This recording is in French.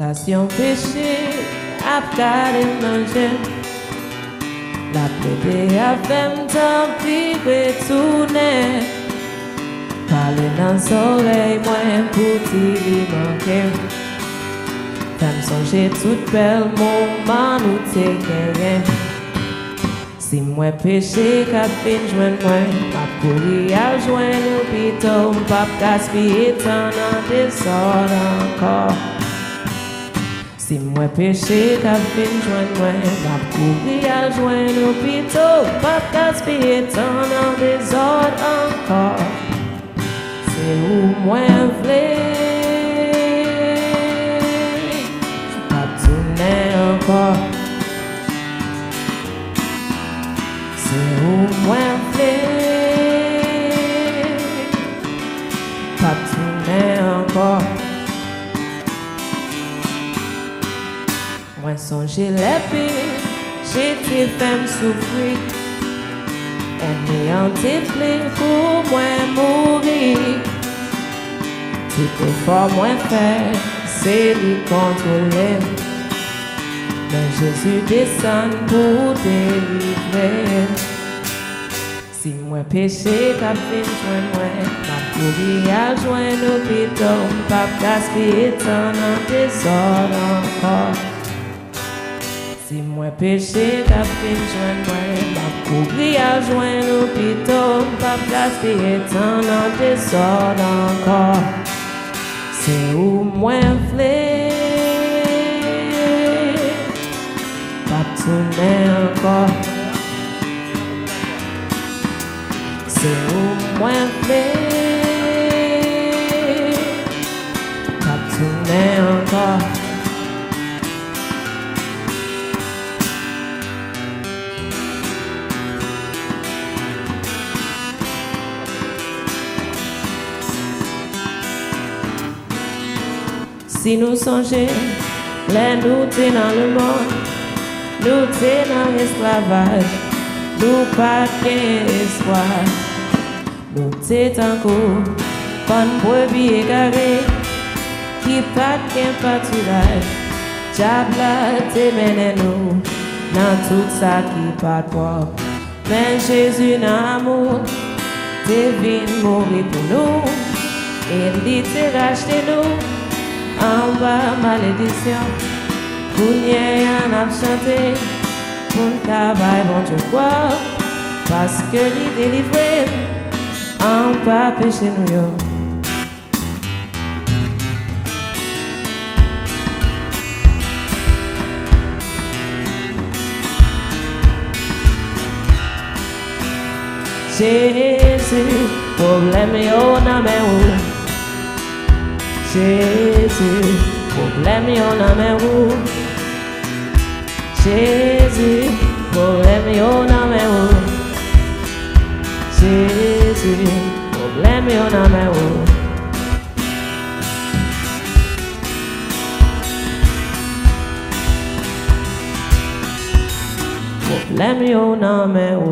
tentation péché, a gardé manger. La plaie a fait tant pis retourner. Parler dans le soleil, moi pour t'y manquer. Femme songer toute belle moment nous t'es gagné. Si moi péché qu'a fin joindre moi, ma courir à joindre l'hôpital, pas gaspiller temps dans désordre encore. Si moi péché qu'a fin joindre moi, ma courir à joindre l'hôpital, pas gaspiller temps dans désordre encore. C'est où moi v'lais, pas tourner encore. C'est où moi v'lais, pas tourner encore. Moi songer les pires, j'étais fait souffrir. Anéanti pour moi mourir. Si peu fort moins faire, c'est lui contrôler. Mais Jésus descend pour délivrer. Si moi péché qu'a fait joindre moi, ma courir à joindre l'hôpital, pas gaspiller temps dans désordre encore. Si moi péché qu'a fait joindre moi, ma courir à joindre l'hôpital, pas gaspiller temps dans désordre encore. C'est où moi v'lais, pas tourner encore. C'est où moi v'lais, pas tourner encore. Si nous songeons, les nous t'es dans le monde, nous t'es dans l'esclavage, nous pas d'espoir. Nous t'es encore, bonne brebis égarée, qui pas de pâturage. Diable t'es mené nous, dans tout ça qui pas de propre. Mais Jésus dans l'amour, t'es venu mourir pour nous, et il t'est racheté nous. En bas malédiction, pour n'y en a chanté, pour le travail bon Dieu quoi, parce que l'y délivré, en bas péché nous yo. Jésus, problème yo na me ou. Jésus, problème yon a me ou. Jésus, problème yon a me ou. Jésus, problème yon a me ou. Problème yon a me ou.